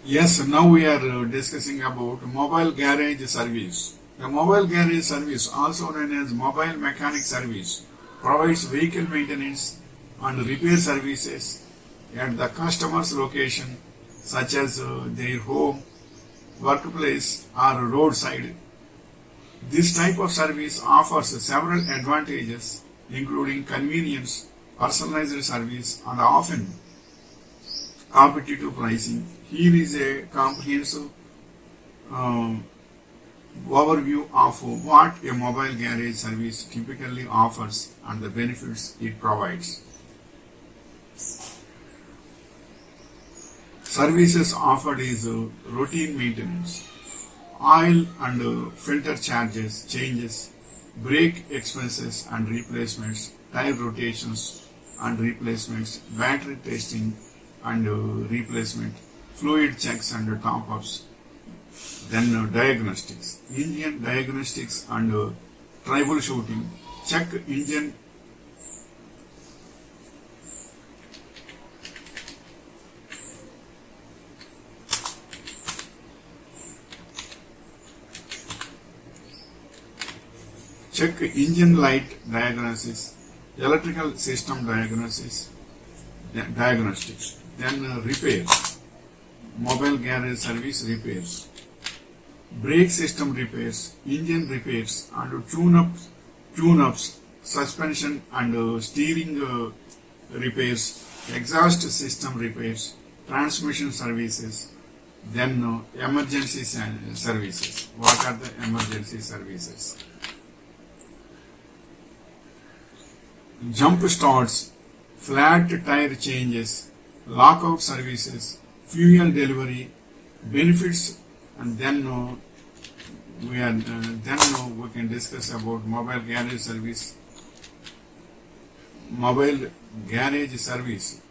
Yes, now we are discussing about mobile garage service. A mobile garage service, also known as mobile mechanic service, provides vehicle maintenance and repair services at the customer's location, such as their home, workplace, or roadside. This type of service offers several advantages, including convenience, personalized service, and often competitive pricing. Here is a comprehensive uh, overview of what a mobile garage service typically offers and the benefits it provides. Services offered is routine maintenance, oil and filter charges, changes, brake expenses and replacements, tire rotations and replacements, battery testing and replacement, fluid checks and top-ups, then diagnostics, engine diagnostics and troubleshooting, check engine check engine light diagnosis, electrical system diagnostics, then repairs, mobile garage service repairs, brake system repairs, engine repairs, and tune-ups, suspension and steering repairs, exhaust system repairs, transmission services, then emergency services. What are the emergency services? Jump starts, flat tire changes, lockout services, fuel delivery, benefits, and then we can discuss about mobile garage service. Mobile garage service.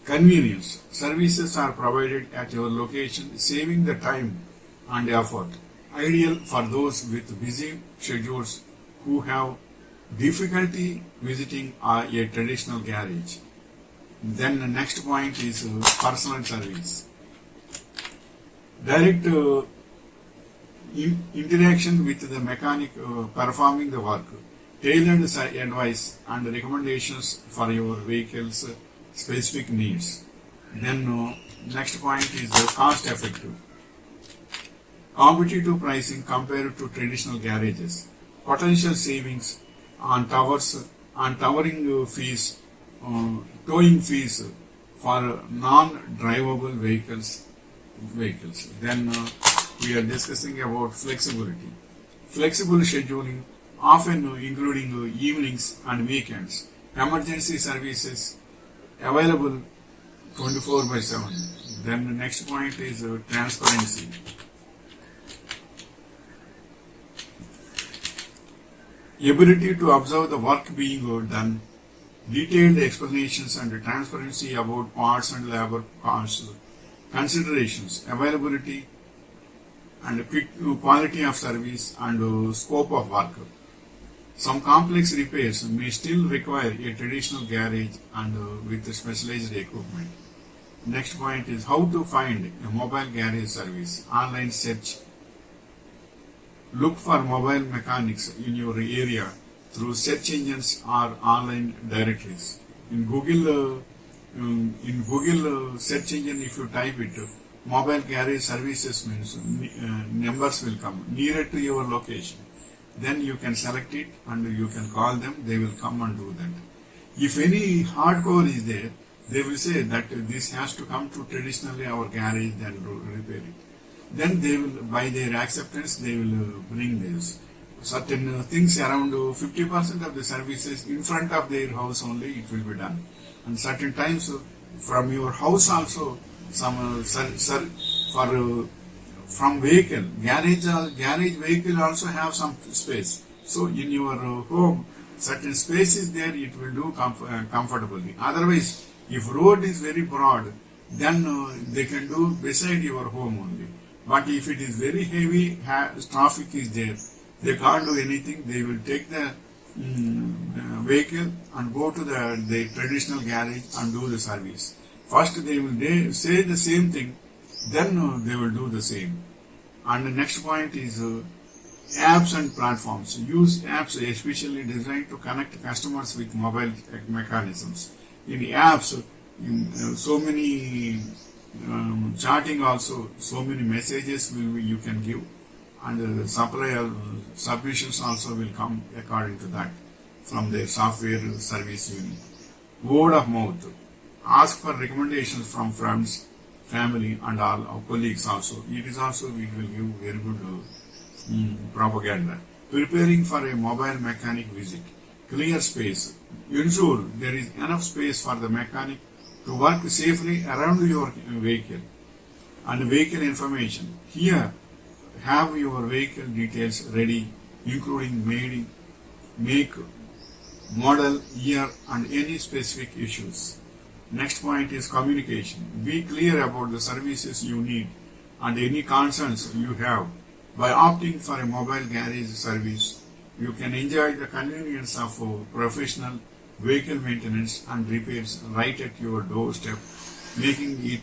Convenience. Services are provided at your location, saving the time and effort. Ideal for those with busy schedules who have difficulty visiting a traditional garage. Then the next point is personal service. Direct interaction with the mechanic performing the work. Tailored advice and recommendations for your vehicle's specific needs. Then next point is cost effective. Competitive pricing compared to traditional garages. Potential savings on towing fees for non-drivable vehicles. Then we are discussing about flexibility. Flexible scheduling, often including evenings and weekends. Emergency services available 24/7. Then the next point is transparency. Ability to observe the work being done, detailed explanations and transparency about parts and labor costs, considerations, availability and quality of service and scope of work. Some complex repairs may still require a traditional garage and with specialized equipment. Next point is how to find a mobile garage service. Online search. Look for mobile mechanics in your area through search engines or online directories. In Google search engine, if you type it, mobile garage services means numbers will come nearer to your location. Then you can select it and you can call them. They will come and do that. If any hardcore is there, they will say that this has to come to traditionally our garage, then repair it. Then they will, by their acceptance, they will bring this. Certain things around 50% of the services in front of their house only it will be done. And certain times from your house also some from vehicle, garage vehicle also have some space. So in your home, certain space is there, it will do comfortably. Otherwise, if road is very broad, then they can do beside your home only. But if it is very heavy, traffic is there, they can't do anything. They will take the vehicle and go to the traditional garage and do the service. First they will say the same thing then they will do the same. And the next point is apps and platforms. Use apps especially designed to connect customers with mobile mechanisms. In apps, so many chatting also, so many messages you can give, and the supplier submissions also will come according to that from their software service unit. Word of mouth. Ask for recommendations from friends, family, and all our colleagues also. It will give very good propaganda. Preparing for a mobile mechanic visit. Clear space. Ensure there is enough space for the mechanic to work safely around your vehicle. And vehicle information. Here, have your vehicle details ready, including make, model, year, and any specific issues. Next point is communication. Be clear about the services you need and any concerns you have. By opting for a mobile garage service, you can enjoy the convenience of professional vehicle maintenance and repairs right at your doorstep, making it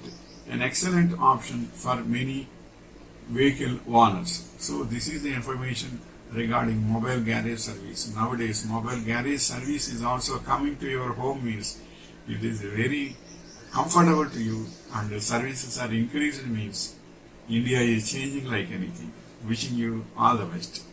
an excellent option for many vehicle owners. So this is the information regarding mobile garage service. Nowadays, mobile garage service is also coming to your home, means it is very comfortable to you, and the services are increased, means India is changing like anything. Wishing you all the best.